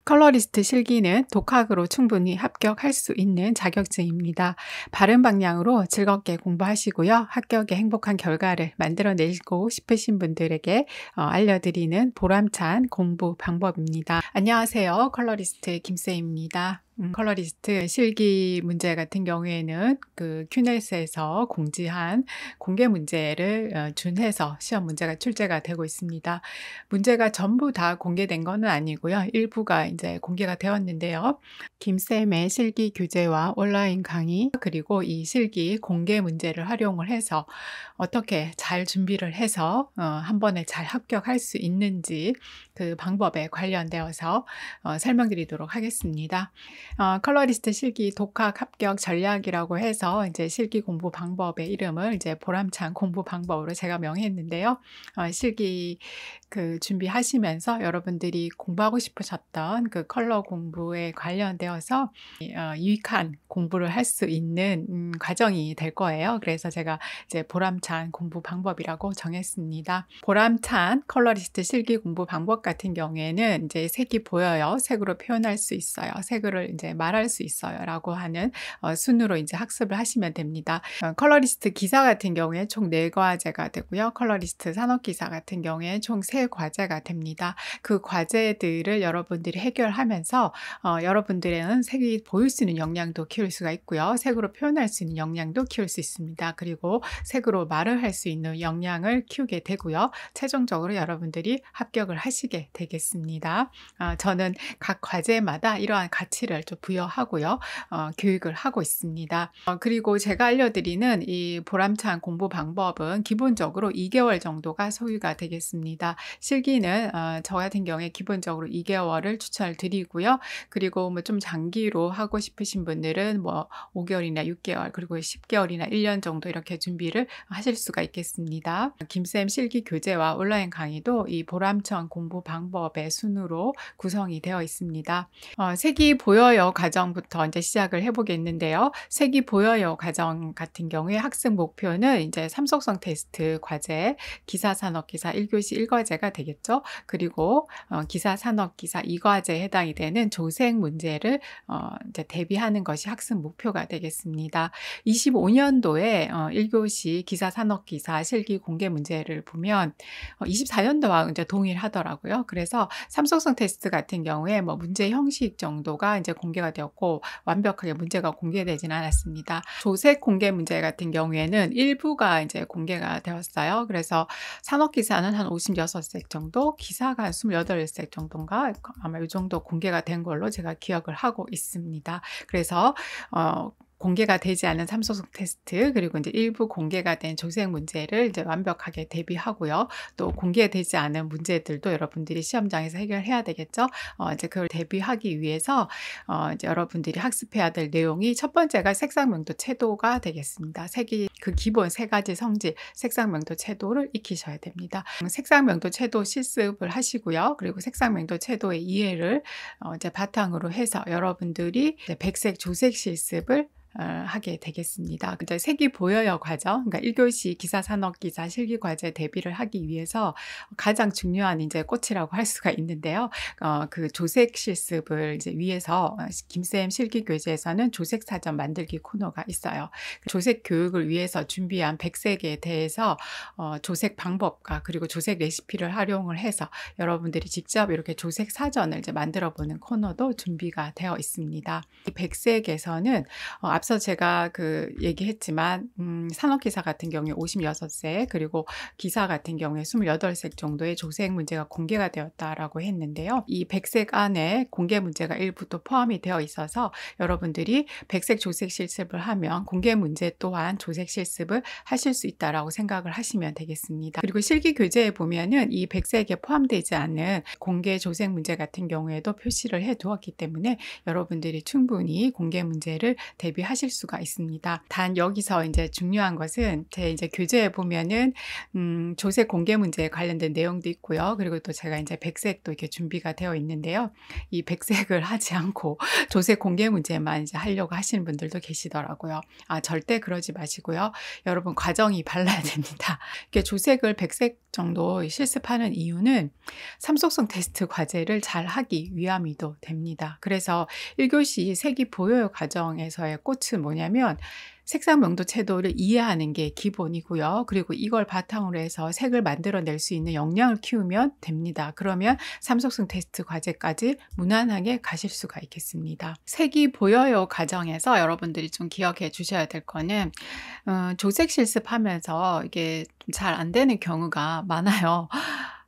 컬러리스트 실기는 독학으로 충분히 합격할 수 있는 자격증입니다. 바른 방향으로 즐겁게 공부하시고요. 합격의 행복한 결과를 만들어내고 싶으신 분들에게 알려드리는 보람찬 공부 방법입니다. 안녕하세요. 컬러리스트 김쌤입니다. 컬러리스트 실기 문제 같은 경우에는 그 큐넷에서 공지한 공개 문제를 준해서 시험 문제가 출제가 되고 있습니다. 문제가 전부 다 공개된 거는 아니고요. 일부가 이제 공개가 되었는데요. 김쌤의 실기 교재와 온라인 강의 그리고 이 실기 공개 문제를 활용을 해서 어떻게 잘 준비를 해서 한 번에 잘 합격할 수 있는지 그 방법에 관련되어서 설명드리도록 하겠습니다. 컬러리스트 실기 독학 합격 전략이라고 해서 이제 실기 공부 방법의 이름을 이제 보람찬 공부 방법으로 제가 명했는데요. 실기 그 준비하시면서 여러분들이 공부하고 싶으셨던 그 컬러 공부에 관련되어서 유익한 공부를 할 수 있는 과정이 될 거예요. 그래서 제가 이제 보람찬 공부 방법이라고 정했습니다. 보람찬 컬러리스트 실기 공부 방법 같은 경우에는 이제 색이 보여요. 색으로 표현할 수 있어요. 색을 이제 말할 수 있어요. 라고 하는 순으로 이제 학습을 하시면 됩니다. 컬러리스트 기사 같은 경우에 총 4과제가 되고요. 컬러리스트 산업기사 같은 경우에 총 3과제가 됩니다. 그 과제들을 여러분들이 해결하면서 여러분들은 색이 보일 수 있는 역량도 키울 수가 있고요. 색으로 표현할 수 있는 역량도 키울 수 있습니다. 그리고 색으로 말을 할 수 있는 역량을 키우게 되고요. 최종적으로 여러분들이 합격을 하시게 되겠습니다. 저는 각 과제마다 이러한 가치를 좀 부여하고요. 교육을 하고 있습니다. 그리고 제가 알려드리는 이 보람찬 공부 방법은 기본적으로 2개월 정도가 소요가 되겠습니다. 실기는 저 같은 경우에 기본적으로 2개월을 추천을 드리고요. 그리고 뭐 좀 장기로 하고 싶으신 분들은 뭐 5개월이나 6개월 그리고 10개월이나 1년 정도 이렇게 준비를 하실 수가 있겠습니다. 김쌤 실기 교재와 온라인 강의도 이 보람찬 공부 방법의 순으로 구성이 되어 있습니다. 색이 보여요 과정부터 이제 시작을 해보겠는데요. 색이 보여요 과정 같은 경우에 학습 목표는 이제 삼속성 테스트 과제, 기사 산업기사 1교시 1과제가 되겠죠. 그리고 기사 산업기사 2과제에 해당이 되는 조색 문제를 이제 대비하는 것이 학습 목표가 되겠습니다. 25년도에 1교시 기사 산업기사 실기 공개 문제를 보면 24년도와 이제 동일하더라고요. 그래서 삼속성 테스트 같은 경우에 뭐 문제 형식 정도가 이제 공개가 되었고 완벽하게 문제가 공개되지는 않았습니다. 조색 공개 문제 같은 경우에는 일부가 이제 공개가 되었어요. 그래서 산업기사는 한 56색 정도, 기사가 한 28색 정도인가 아마 이 정도 공개가 된 걸로 제가 기억을 하고 있습니다. 그래서 공개가 되지 않은 삼속성 테스트 그리고 이제 일부 공개가 된 조색 문제를 이제 완벽하게 대비하고요. 또 공개되지 않은 문제들도 여러분들이 시험장에서 해결해야 되겠죠. 이제 그걸 대비하기 위해서 이제 여러분들이 학습해야 될 내용이 첫 번째가 색상명도 채도가 되겠습니다. 색이 그 기본 3가지 성질 색상명도 채도를 익히셔야 됩니다. 색상명도 채도 실습을 하시고요. 그리고 색상명도 채도의 이해를 이제 바탕으로 해서 여러분들이 이제 백색 조색 실습을 하게 되겠습니다. 이제 색이 보여요 과정, 그러니까 1교시 기사 산업기사 실기 과제 대비를 하기 위해서 가장 중요한 이제 꽃이라고 할 수가 있는데요. 그 조색 실습을 이제 위해서 김쌤 실기 교재에서는 조색 사전 만들기 코너가 있어요. 조색 교육을 위해서 준비한 백색에 대해서 조색 방법과 그리고 조색 레시피를 활용을 해서 여러분들이 직접 이렇게 조색 사전을 이제 만들어 보는 코너도 준비가 되어 있습니다. 이 백색에서는 앞서 제가 그 얘기했지만 산업기사 같은 경우에 56색 그리고 기사 같은 경우에 28색 정도의 조색 문제가 공개가 되었다라고 했는데요. 이 백색 안에 공개 문제가 일부 또 포함이 되어 있어서 여러분들이 백색 조색 실습을 하면 공개 문제 또한 조색 실습을 하실 수 있다라고 생각을 하시면 되겠습니다. 그리고 실기 교재에 보면은 이 백색에 포함되지 않은 공개 조색 문제 같은 경우에도 표시를 해 두었기 때문에 여러분들이 충분히 공개 문제를 대비하실 하실 수가 있습니다. 단 여기서 이제 중요한 것은 제 이제 교재에 보면은 조색 공개 문제에 관련된 내용도 있고요. 그리고 또 제가 이제 백색도 이렇게 준비가 되어 있는데요. 이 백색을 하지 않고 조색 공개 문제만 이제 하려고 하시는 분들도 계시더라고요. 절대 그러지 마시고요. 여러분 과정이 달라야 됩니다. 이렇게 조색을 백색 정도 실습하는 이유는 삼속성 테스트 과제를 잘 하기 위함이도 됩니다. 그래서 1교시 색이 보여요 과정에서의 꽃은 뭐냐면 색상 명도 채도를 이해하는 게 기본이고요. 그리고 이걸 바탕으로 해서 색을 만들어낼 수 있는 역량을 키우면 됩니다. 그러면 삼속성 테스트 과제까지 무난하게 가실 수가 있겠습니다. 색이 보여요 과정에서 여러분들이 좀 기억해 주셔야 될 거는 조색 실습하면서 이게 잘 안 되는 경우가 많아요.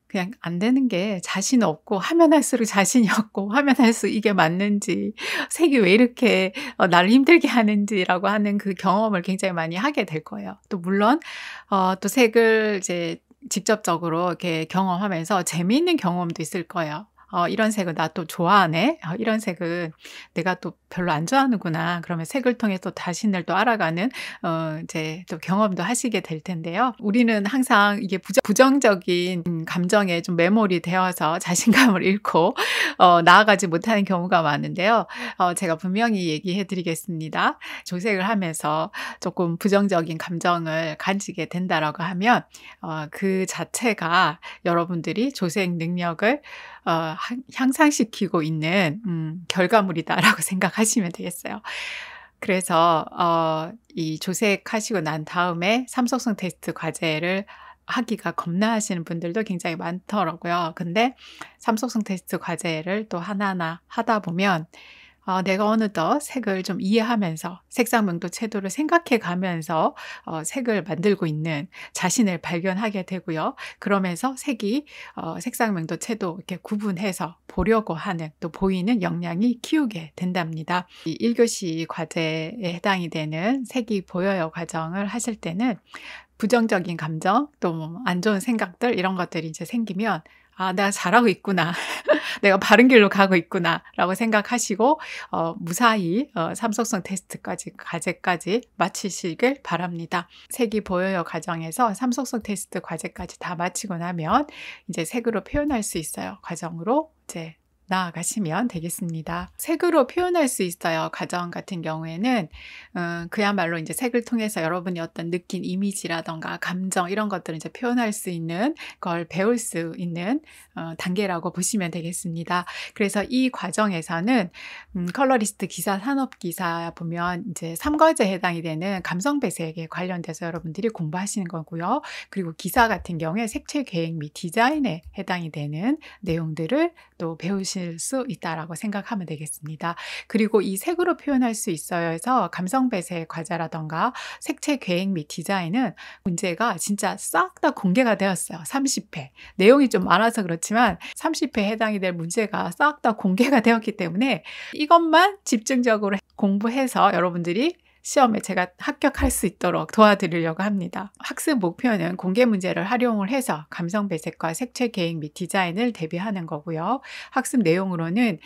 그냥 안 되는 게 자신 없고 하면 할수록 자신이 없고 하면 할수록 이게 맞는지 색이 왜 이렇게 나를 힘들게 하는지라고 하는 그 경험을 굉장히 많이 하게 될 거예요. 또 물론 또 색을 이제 직접적으로 이렇게 경험하면서 재미있는 경험도 있을 거예요. 이런 색은 나 또 좋아하네. 이런 색은 내가 또 별로 안 좋아하는구나. 그러면 색을 통해 또 자신을 또 알아가는 이제 또 경험도 하시게 될 텐데요. 우리는 항상 이게 부정적인 감정에 좀 매몰이 되어서 자신감을 잃고 나아가지 못하는 경우가 많은데요. 제가 분명히 얘기해 드리겠습니다. 조색을 하면서 조금 부정적인 감정을 가지게 된다라고 하면 그 자체가 여러분들이 조색 능력을 향상시키고 있는 결과물이다라고 생각하시면 되겠어요. 그래서 이 조색하시고 난 다음에 삼속성 테스트 과제를 하기가 겁나하시는 분들도 굉장히 많더라고요. 근데 삼속성 테스트 과제를 또 하나하나 하다 보면 내가 어느덧 색을 좀 이해하면서 색상 명도 채도를 생각해 가면서 색을 만들고 있는 자신을 발견하게 되고요. 그러면서 색이 색상 명도 채도 이렇게 구분해서 보려고 하는 또 보이는 역량이 키우게 된답니다. 이 1교시 과제에 해당이 되는 색이 보여요 과정을 하실 때는 부정적인 감정 또 안 좋은 생각들 이런 것들이 이제 생기면 내가 잘하고 있구나. 내가 바른 길로 가고 있구나. 라고 생각하시고, 무사히, 삼속성 테스트까지, 과제까지 마치시길 바랍니다. 색이 보여요 과정에서 삼속성 테스트 과제까지 다 마치고 나면, 이제 색으로 표현할 수 있어요. 과정으로, 이제, 나아가시면 되겠습니다. 색으로 표현할 수 있어요. 과정 같은 경우에는 그야말로 이제 색을 통해서 여러분이 어떤 느낀 이미지라던가 감정 이런 것들을 이제 표현할 수 있는 걸 배울 수 있는 단계라고 보시면 되겠습니다. 그래서 이 과정에서는 컬러리스트 기사, 산업기사 보면 이제 3과제에 해당이 되는 감성 배색에 관련돼서 여러분들이 공부하시는 거고요. 그리고 기사 같은 경우에 색채 계획 및 디자인에 해당이 되는 내용들을 또 배우실 수 있다라고 생각하면 되겠습니다. 그리고 이 색으로 표현할 수 있어요 해서 감성 배색 과제라던가 색채 계획 및 디자인은 문제가 진짜 싹 다 공개가 되었어요. 30회. 내용이 좀 많아서 그렇지만 30회에 해당이 될 문제가 싹 다 공개가 되었기 때문에 이것만 집중적으로 공부해서 여러분들이 시험에 제가 합격할 수 있도록 도와드리려고 합니다. 학습 목표는 공개 문제를 활용을 해서 감성 배색과 색채 계획 및 디자인을 대비하는 거고요. 학습 내용으로는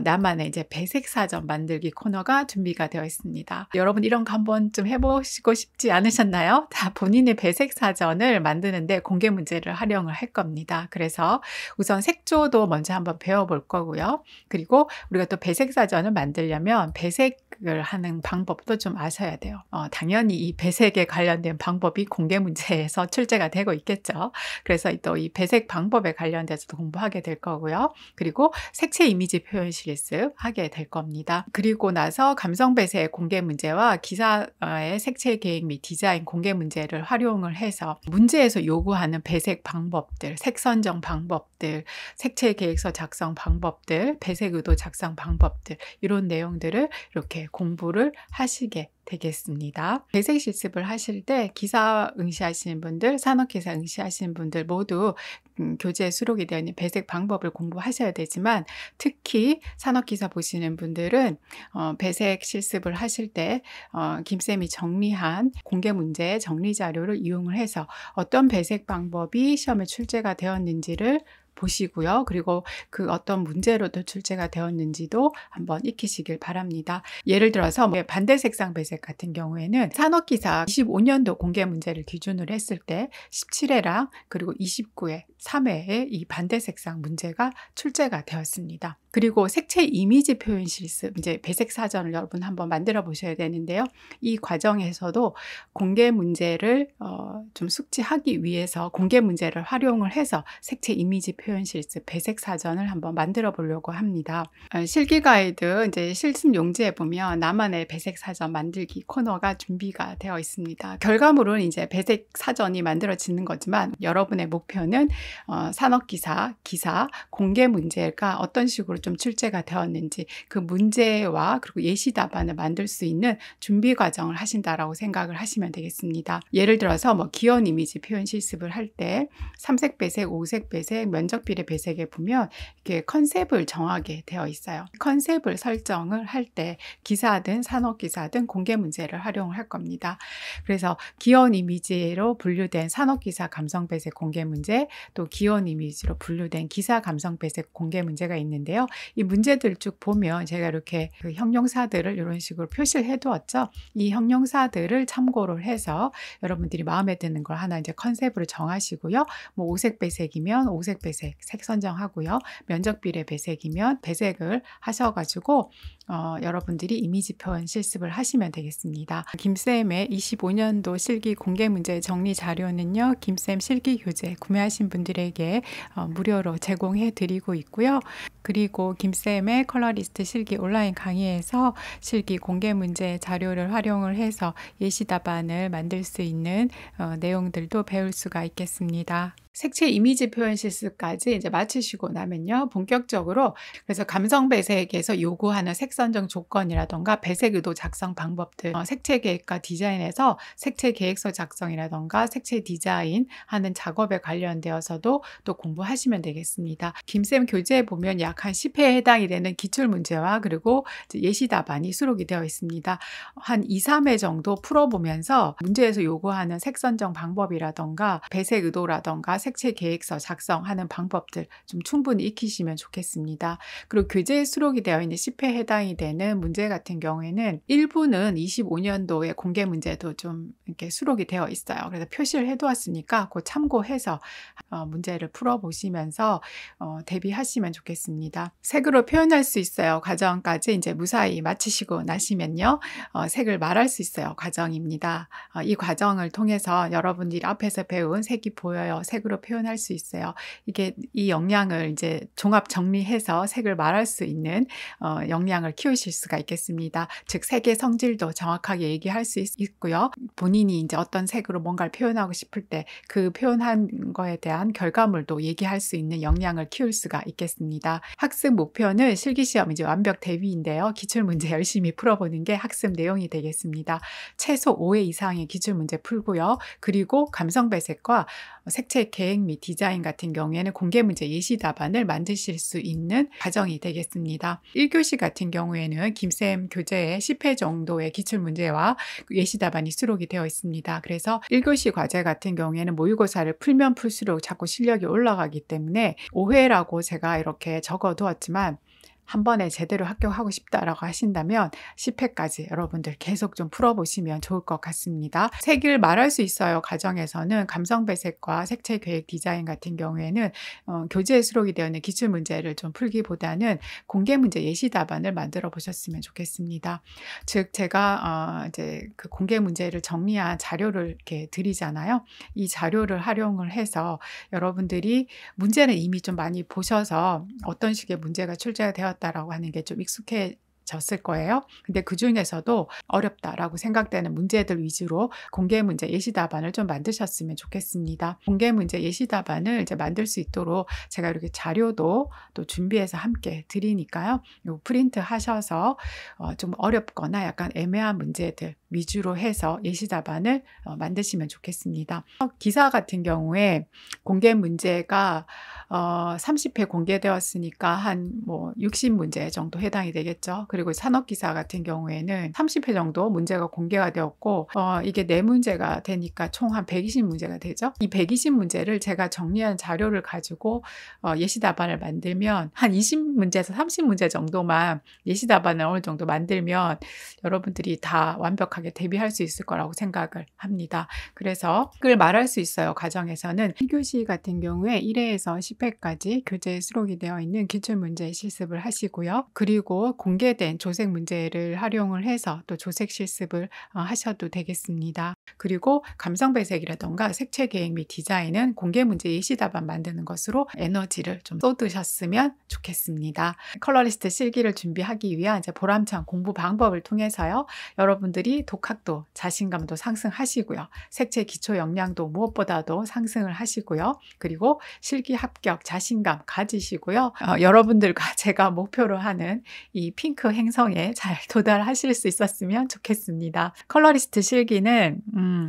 나만의 이제 배색 사전 만들기 코너가 준비가 되어 있습니다. 여러분 이런 거 한번 좀 해보시고 싶지 않으셨나요? 다 본인의 배색 사전을 만드는데 공개 문제를 활용을 할 겁니다. 그래서 우선 색조도 먼저 한번 배워볼 거고요. 그리고 우리가 또 배색 사전을 만들려면 배색을 하는 방법도 좀 아셔야 돼요. 당연히 이 배색에 관련된 방법이 공개 문제에서 출제가 되고 있겠죠. 그래서 또 이 배색 방법에 관련돼서도 공부하게 될 거고요. 그리고 색채 이미지 표현 실습 하게 될 겁니다. 그리고 나서 감성 배색 공개 문제와 기사의 색채 계획 및 디자인 공개 문제를 활용을 해서 문제에서 요구하는 배색 방법들, 색 선정 방법들, 색채 계획서 작성 방법들, 배색 의도 작성 방법들 이런 내용들을 이렇게 공부를 하시게 되겠습니다. 배색 실습을 하실 때 기사 응시하시는 분들, 산업기사 응시하시는 분들 모두 교재에 수록이 되어 있는 배색 방법을 공부하셔야 되지만 특히 산업기사 보시는 분들은 배색 실습을 하실 때 김쌤이 정리한 공개 문제 정리 자료를 이용을 해서 어떤 배색 방법이 시험에 출제가 되었는지를 보시고요. 그리고 그 어떤 문제로도 출제가 되었는지도 한번 익히시길 바랍니다. 예를 들어서 반대 색상 배색 같은 경우에는 산업기사 25년도 공개 문제를 기준으로 했을 때 17회랑 그리고 29회, 3회에 이 반대 색상 문제가 출제가 되었습니다. 그리고 색채 이미지 표현 실습, 이제 배색 사전을 여러분 한번 만들어 보셔야 되는데요. 이 과정에서도 공개 문제를 좀 숙지하기 위해서 공개 문제를 활용을 해서 색채 이미지 표현 실습, 배색 사전을 한번 만들어 보려고 합니다. 실기 가이드 이제 실습 용지에 보면 나만의 배색 사전 만들기 코너가 준비가 되어 있습니다. 결과물은 이제 배색 사전이 만들어지는 거지만 여러분의 목표는 산업기사, 기사, 공개 문제가 어떤 식으로 좀 출제가 되었는지 그 문제와 그리고 예시 답안을 만들 수 있는 준비 과정을 하신다라고 생각을 하시면 되겠습니다. 예를 들어서 기원 이미지 표현 실습을 할 때 3색 배색, 5색 배색, 면적 비례 배색에 보면 이렇게 컨셉을 정하게 되어 있어요. 컨셉을 설정을 할 때 기사든 산업기사든 공개 문제를 활용을 할 겁니다. 그래서 기원 이미지로 분류된 산업기사 감성 배색 공개 문제, 또 기원 이미지로 분류된 기사 감성 배색 공개 문제가 있는데요. 이 문제들 쭉 보면 제가 이렇게 그 형용사들을 이런 식으로 표시를 해두었죠. 이 형용사들을 참고를 해서 여러분들이 마음에 드는 걸 하나 이제 컨셉으로 정하시고요. 5색 배색이면 5색 배색 색 선정하고요. 면적 비례 배색이면 배색을 하셔가지고 여러분들이 이미지 표현 실습을 하시면 되겠습니다. 김쌤의 25년도 실기 공개 문제 정리 자료는요. 김쌤 실기 교재 구매하신 분들에게 무료로 제공해 드리고 있고요. 그리고 김쌤의 컬러리스트 실기 온라인 강의에서 실기 공개 문제 자료를 활용을 해서 예시 답안을 만들 수 있는 내용들도 배울 수가 있겠습니다. 색채 이미지 표현 실습까지 이제 마치시고 나면요. 본격적으로 그래서 감성 배색에서 요구하는 색 선정 조건이라던가 배색 의도 작성 방법들, 색채 계획과 디자인에서 색채 계획서 작성이라던가 색채 디자인 하는 작업에 관련되어서도 또 공부하시면 되겠습니다. 김쌤 교재에 보면 약 한 10회에 해당이 되는 기출 문제와 그리고 예시 답안이 수록이 되어 있습니다. 한 2, 3회 정도 풀어보면서 문제에서 요구하는 색 선정 방법이라던가 배색 의도라던가 색채 계획서 작성하는 방법들 좀 충분히 익히시면 좋겠습니다. 그리고 교재에 수록이 되어 있는 10회에 해당이 되는 문제 같은 경우에는 일부는 25년도의 공개 문제도 좀 이렇게 수록이 되어 있어요. 그래서 표시를 해두었으니까 그 참고해서 문제를 풀어보시면서 대비하시면 좋겠습니다. 색으로 표현할 수 있어요. 과정까지 이제 무사히 마치시고 나시면요. 색을 말할 수 있어요. 과정입니다. 이 과정을 통해서 여러분들이 앞에서 배운 색이 보여요. 색으로 표현할 수 있어요. 이게 이 역량을 이제 종합 정리해서 색을 말할 수 있는 역량을 키우실 수가 있겠습니다. 즉 색의 성질도 정확하게 얘기할 수 있고요. 본인이 이제 어떤 색으로 뭔가를 표현하고 싶을 때 그 표현한 거에 대한 결과물도 얘기할 수 있는 역량을 키울 수가 있겠습니다. 학습 목표는 실기시험 이제 완벽 대비인데요. 기출문제 열심히 풀어보는 게 학습 내용이 되겠습니다. 최소 5회 이상의 기출문제 풀고요. 그리고 감성 배색과 색채 계획 및 디자인 같은 경우에는 공개 문제 예시 답안을 만드실 수 있는 과정이 되겠습니다. 1교시 같은 경우에는 김쌤 교재에 10회 정도의 기출문제와 예시 답안이 수록이 되어 있습니다. 그래서 1교시 과제 같은 경우에는 모의고사를 풀면 풀수록 자꾸 실력이 올라가기 때문에 5회라고 제가 이렇게 적어두었지만 한 번에 제대로 합격하고 싶다라고 하신다면 10회까지 여러분들 계속 좀 풀어보시면 좋을 것 같습니다. 색을 말할 수 있어요. 과정에서는 감성 배색과 색채 계획 디자인 같은 경우에는 교재에 수록이 되어 있는 기출문제를 좀 풀기보다는 공개 문제 예시 답안을 만들어 보셨으면 좋겠습니다. 즉 제가 이제 그 공개 문제를 정리한 자료를 이렇게 드리잖아요. 이 자료를 활용을 해서 여러분들이 문제는 이미 좀 많이 보셔서 어떤 식의 문제가 출제가 되었다라고 하는 게 좀 익숙해졌을 거예요. 근데 그 중에서도 어렵다라고 생각되는 문제들 위주로 공개 문제 예시 답안을 좀 만드셨으면 좋겠습니다. 공개 문제 예시 답안을 이제 만들 수 있도록 제가 이렇게 자료도 또 준비해서 함께 드리니까요. 요 프린트 하셔서 좀 어렵거나 약간 애매한 문제들 위주로 해서 예시 답안을 만드시면 좋겠습니다. 기사 같은 경우에 공개 문제가 30회 공개되었으니까 한 60문제 정도 해당이 되겠죠. 그리고 산업기사 같은 경우에는 30회 정도 문제가 공개가 되었고 이게 4문제가 되니까 총 한 120문제가 되죠. 이 120문제를 제가 정리한 자료를 가지고 예시 답안을 만들면 한 20문제에서 30문제 정도만 예시 답안을 어느 정도 만들면 여러분들이 다 완벽하게 대비할 수 있을 거라고 생각을 합니다. 그래서 그걸 말할 수 있어요. 과정에서는 1교시 같은 경우에 1회에서 10회까지 교재에 수록이 되어 있는 기출문제 실습을 하시고요. 그리고 공개된 조색 문제를 활용을 해서 또 조색 실습을 하셔도 되겠습니다. 그리고 감성 배색이라던가 색채 계획 및 디자인은 공개 문제 예시 답안 만드는 것으로 에너지를 좀 쏟으셨으면 좋겠습니다. 컬러리스트 실기를 준비하기 위한 이제 보람찬 공부 방법을 통해서요. 여러분들이 독학도 자신감도 상승하시고요. 색채 기초 역량도 무엇보다도 상승을 하시고요. 그리고 실기 합격 자신감 가지시고요. 여러분들과 제가 목표로 하는 이 핑크 행성에 잘 도달하실 수 있었으면 좋겠습니다. 컬러리스트 실기는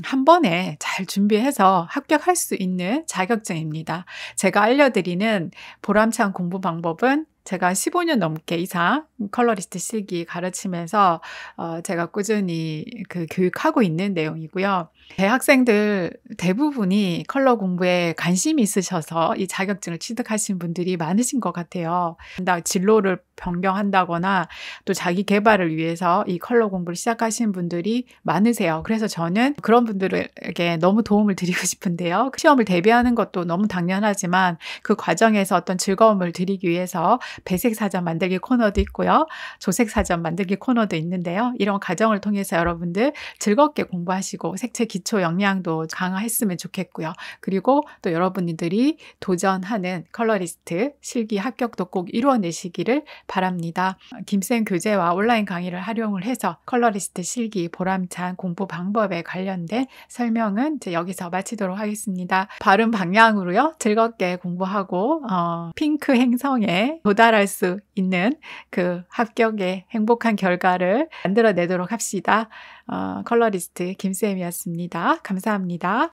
한 번에 잘 준비해서 합격할 수 있는 자격증입니다. 제가 알려드리는 보람찬 공부 방법은 제가 15년 넘게 이상 컬러리스트 실기 가르치면서 제가 꾸준히 교육하고 있는 내용이고요. 대학생들 대부분이 컬러 공부에 관심이 있으셔서 이 자격증을 취득하신 분들이 많으신 것 같아요. 진로를 변경한다거나 또 자기 개발을 위해서 이 컬러 공부를 시작하신 분들이 많으세요. 그래서 저는 그런 분들에게 너무 도움을 드리고 싶은데요. 시험을 대비하는 것도 너무 당연하지만 그 과정에서 어떤 즐거움을 드리기 위해서 배색 사전 만들기 코너도 있고요. 조색 사전 만들기 코너도 있는데요. 이런 과정을 통해서 여러분들 즐겁게 공부하시고 색채 기초 역량도 강화했으면 좋겠고요. 그리고 또 여러분들이 도전하는 컬러리스트 실기 합격도 꼭 이루어내시기를 바랍니다. 김쌤 교재와 온라인 강의를 활용을 해서 컬러리스트 실기 보람찬 공부 방법에 관련된 설명은 이제 여기서 마치도록 하겠습니다. 바른 방향으로요. 즐겁게 공부하고 핑크 행성에 도달할 수 있는 그 합격의 행복한 결과를 만들어내도록 합시다. 컬러리스트 김쌤이었습니다. 감사합니다.